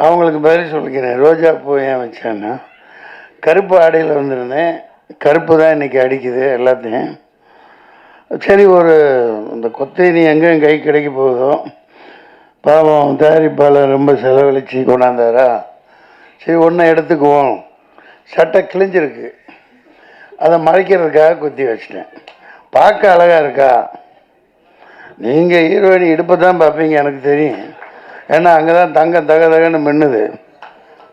அவங்களுக்கு பதில் சொல்லிக்கிறேன். ரோஜா பூ ஏன் வச்சேன்னா, கருப்பு ஆடையில் வந்திருந்தேன். கருப்பு தான் இன்றைக்கி அடிக்குது எல்லாத்தையும். சரி, ஒரு இந்த கொத்தேனி எங்கே கை கிடைக்க போகுதோ, பாவம் தயாரிப்பாளர் ரொம்ப செலவழித்து கொண்டாந்தாரா, சரி ஒன்றை எடுத்துக்குவோம். சட்டை கிழிஞ்சிருக்கு, அதை மறைக்கிறதுக்காக குத்தி வச்சிட்டேன். பார்க்க அழகாக இருக்கா? நீங்கள் ஹீரோயினி இடுப்பை தான் பார்ப்பீங்க, எனக்கு தெரியும். ஏன்னா அங்கே தான் தகன்னு மின்னுது,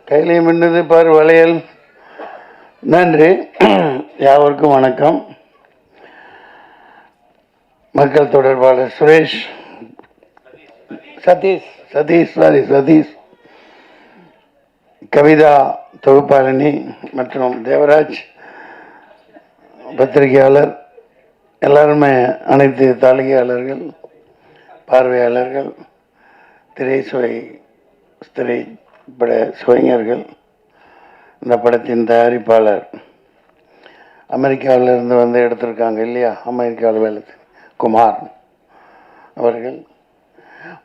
கையிலையும் மின்னுது பாரு வளையல். நன்றி. யாவருக்கும் வணக்கம். மக்கள் தொடர்பாளர் சுரேஷ், சதீஷ், கவிதா தொகுப்பாளினி மற்றும் தேவராஜ் பத்திரிகையாளர், எல்லாருமே, அனைத்து தாளிகையாளர்கள், பார்வையாளர்கள், திரைப்பட சுவைஞர்கள், இந்த படத்தின் தயாரிப்பாளர் அமெரிக்காவிலிருந்து வந்து எடுத்திருக்காங்க இல்லையா, அமெரிக்காவில் குமார் அவர்கள்,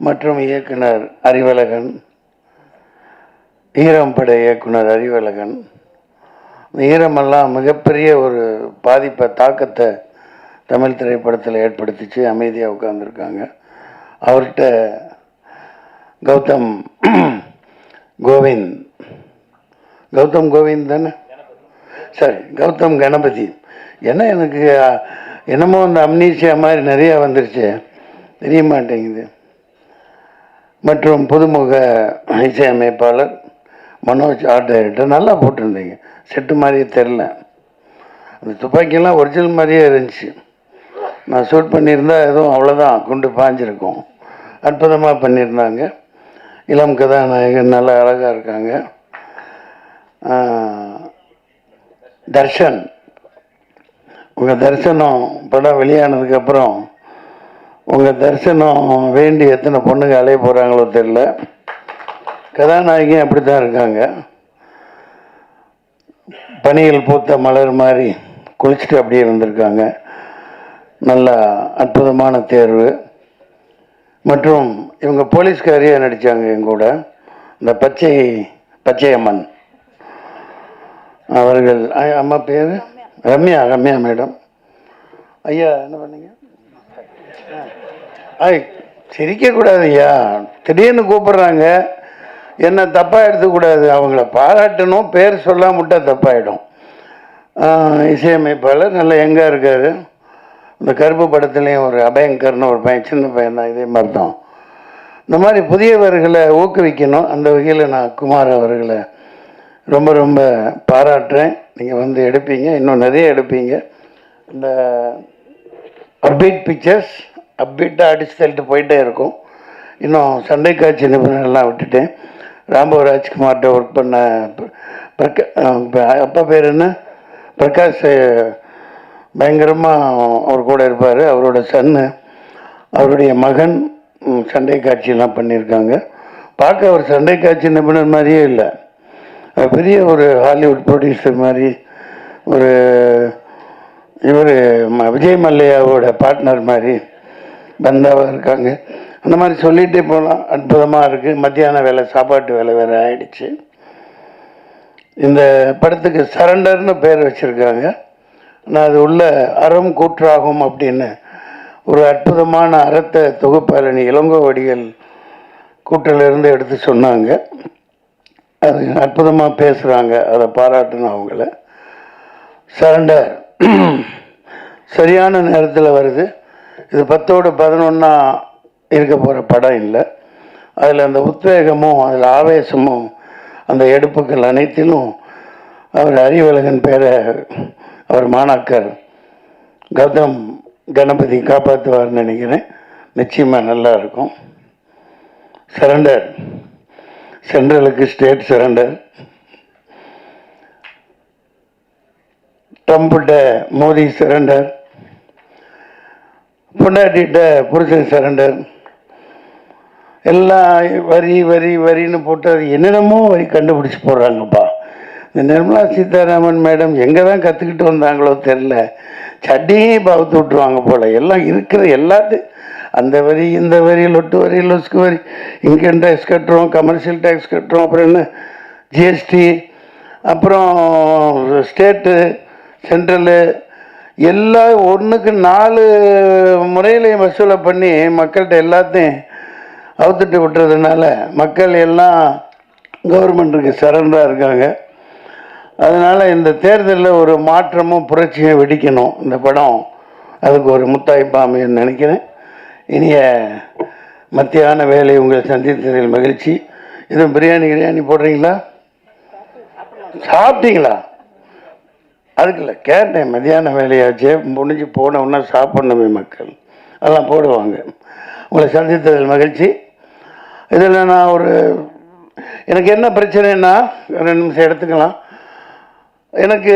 மற்றும் இயக்குனர் அறிவழகன், ஈரம் பட இயக்குனர் அறிவழகன். ஈரமெல்லாம் மிகப்பெரிய ஒரு பாதிப்பை, தாக்கத்தை தமிழ் திரைப்படத்தில் ஏற்படுத்திச்சு. அமைதியாக உட்கார்ந்துருக்காங்க. அவர்கிட்ட கௌதம் கோவிந்த் தானே, சரி, கௌதம் கணபதி. ஏன்னா எனக்கு என்னமோ அந்த அம்னீசியா மாதிரி நிறையா வந்துருச்சு, தெரிய மாட்டேங்குது. மற்றும் புதுமுக இசையமைப்பாளர் மனோஜ், ஆர்ட் டைரக்டர். நல்லா போட்டிருந்தீங்க, செட்டு மாதிரியே தெரில. அந்த துப்பாக்கியெல்லாம் ஒரிஜினல் மாதிரியே இருந்துச்சு. நான் ஷூட் பண்ணியிருந்தால் எதுவும் அவ்வளோதான், குண்டு பாஞ்சிருக்கும். அற்புதமாக பண்ணியிருந்தாங்க. இளம் கதாநாயகன் நல்லா அழகாக இருக்காங்க. தர்ஷன், உங்கள் தரிசனம் படம் வெளியானதுக்கப்புறம் உங்கள் தரிசனம் வேண்டி எத்தனை பொண்ணுங்க அலைய போகிறாங்களோ தெரில. கதாநாயகி அப்படி தான் இருக்காங்க. பனியில் பூத்த மலர் மாதிரி குளிச்சுட்டு அப்படியே இருந்திருக்காங்க. நல்ல அற்புதமான தேர்வு. மற்றும் இவங்க போலீஸ்காரியாக நடித்தாங்க எங்கூட, இந்த பச்சையம்மன் அவர்கள். அம்மா பேர் ரம்யா மேடம். ஐயா என்ன பண்ணீங்க? சிரிக்கக்கூடாது ஐயா, திடீர்னு கூப்பிட்றாங்க, என்ன தப்பாக எடுத்துக்கூடாது. அவங்கள பாராட்டணும், பேர் சொல்லாம விட்டால் தப்பாயிடும். இசையமைப்பாளர் நல்ல எங்காக இருக்கார். இந்த கருப்பு படத்துலேயும் ஒரு அபயங்கர்னு ஒரு பையன், சின்ன பையன் தான், இதே மாதிரி தான். இந்த மாதிரி புதியவர்களை ஊக்குவிக்கணும். அந்த வகையில் நான் குமார் அவர்களை ரொம்ப ரொம்ப பாராட்டுறேன். நீங்கள் வந்து எடுப்பீங்க, இன்னும் நிறைய எடுப்பீங்க. இந்த அப்டேட் பிக்சர்ஸ் அப்டேட்டாக அடித்து தள்ளிட்டு போயிட்டே இருக்கும். இன்னும் சண்டை காட்சி நிபுணர்கள்லாம் விட்டுட்டேன். ராம்போ ராஜ்குமார்கிட்ட ஒர்க் பண்ண அப்பா பேர் என்ன, பிரகாஷ், பயங்கரமாக அவர் கூட இருப்பார். அவரோட சன்னு, அவருடைய மகன் சண்டை காட்சியெல்லாம் பண்ணியிருக்காங்க. பார்க்க அவர் சண்டை காட்சி நிபுணர் மாதிரியே இல்லை, பெரிய ஒரு ஹாலிவுட் ப்ரொடியூசர் மாதிரி, ஒரு இவர் விஜய் மல்லையாவோட பார்ட்னர் மாதிரி பந்தாவாக இருக்காங்க. அந்த மாதிரி சொல்லிகிட்டே போகலாம். அற்புதமாக இருக்குது. மத்தியான வேலை, சாப்பாட்டு வேலை வேறு ஆயிடுச்சு. இந்த படத்துக்கு சரண்டர்னு பேர் வச்சுருக்காங்க. நான் அது உள்ள அறம் கூற்றாகும் அப்படின்னு ஒரு அற்புதமான அறத்தை தொகுப்பாளனி இளங்கோவடிகள் கூட்டிலிருந்து எடுத்து சொன்னாங்க. அது அற்புதமாக பேசுகிறாங்க, அதை பாராட்டணும் அவங்கள. சரண்டர் சரியான நேரத்தில் வருது. இது 10ஓடு 11 இருக்க போகிற படம் இல்லை. அதில் அந்த உத்வேகமும் அதில் ஆவேசமும் அந்த எடுப்புகள் அனைத்திலும் அவர் அறிவழகன் பேரை அவர் மாணாக்கர் கௌதம் கணபதி காப்பாற்றுவார்னு நினைக்கிறேன். நிச்சயமாக நல்லா இருக்கும். சரண்டர், சென்ட்ரலுக்கு ஸ்டேட் சரண்டர், ட்ரம்ப்கிட்ட மோடி சரண்டர், பொண்டாட்டிகிட்ட புருஷன் சரண்டர். எல்லாம் வரின்னு போட்டு அது என்னென்னமோ வரி கண்டுபிடிச்சி போடுறாங்கப்பா. இந்த நிர்மலா சீதாராமன் மேடம் எங்கே தான் கற்றுக்கிட்டு வந்தாங்களோ தெரில, சட்டியே பவுத்து விட்டுருவாங்க போல். எல்லாம் இருக்கிற எல்லாத்தையும் அந்த வரி இந்த வரி லொட்டு வரி லொஸ்கு வரி இன்கம் டேக்ஸ் கட்டுறோம், கமர்ஷியல் டேக்ஸ் கட்டுறோம், அப்புறம் என்ன ஜிஎஸ்டி, அப்புறம் ஸ்டேட்டு சென்ட்ரலு எல்லாம் ஒன்றுக்கு 4 முறையிலையும் வசூலை பண்ணி மக்கள்கிட்ட எல்லாத்தையும் அவுத்துட்டு விட்டுறதுனால மக்கள் எல்லாம் கவர்மெண்ட்டுக்கு சரண்டாக இருக்காங்க. அதனால் இந்த தேர்தலில் ஒரு மாற்றமும் புரட்சியும் வெடிக்கணும் இந்த படம். அதுக்கு ஒரு முத்தாய்ப்பாக அமைன்னு நினைக்கிறேன். இனிய மத்தியான வேலை உங்களை சந்தித்ததில் மகிழ்ச்சி. எதுவும் பிரியாணி போடுறீங்களா? சாப்பிட்டீங்களா? அதுக்கு இல்லை கேட்டேன். மத்தியான வேலையாச்சே முடிஞ்சு போனவுன்னா சாப்பிட்ணுமே மக்கள், அதெல்லாம் போடுவாங்க. உங்களை சந்தித்ததில் மகிழ்ச்சி. இதில் நான் எனக்கு என்ன பிரச்சனைன்னா 2 நிமிஷம் எடுத்துக்கலாம். எனக்கு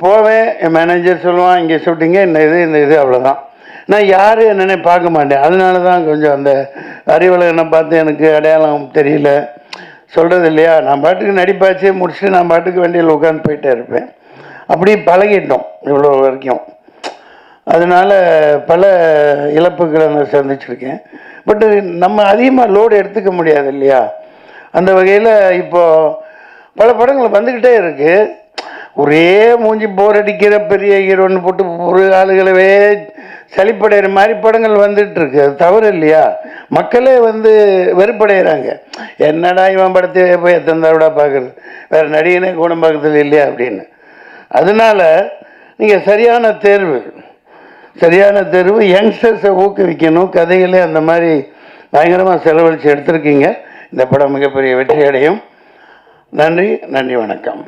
போவேன், என் மேனேஜர் சொல்லுவான் இங்கே ஷூட்டிங்க இந்த இது அவ்வளோதான். நான் யார் என்னென்ன பார்க்க மாட்டேன். அதனால தான் கொஞ்சம் அந்த அறிவலகனை பார்த்து எனக்கு அடையாளம் தெரியல சொல்கிறது இல்லையா. நான் பாட்டுக்கு நடிப்பாச்சே முடிச்சுட்டு நான் பாட்டுக்கு வண்டியில் உட்காந்து போயிட்டே இருப்பேன். அப்படி பழகிட்டோம் இவ்வளோ வரைக்கும். அதனால் பல இழப்புகளை நான் சந்திச்சிருக்கேன். பட்டு நம்ம அதிகமாக லோடு எடுத்துக்க முடியாது இல்லையா. அந்த வகையில் இப்போது பல படங்கள் வந்துக்கிட்டே இருக்குது. ஒரே மூஞ்சி போர் அடிக்கிற பெரிய ஹீரோன்னு போட்டு ஒரு ஆளுகளவே சளிப்படைகிற மாதிரி படங்கள் வந்துட்டுருக்கு. அது தவறு இல்லையா. மக்களே வெறுப்படைகிறாங்க. என்னடா இவன் படத்தை போய் எத்தனை தடவை பார்க்குறது, வேறு நடிகனே குணம்பாக்கத்தில் இல்லையா அப்படின்னு. அதனால் நீங்கள் சரியான தேர்வு யங்ஸ்டர்ஸை ஊக்குவிக்கணும். கதைகளே அந்த மாதிரி பயங்கரமாக செலவழித்து எடுத்திருக்கீங்க. இந்த படம் மிகப்பெரிய வெற்றி அடையும். நன்றி, வணக்கம்.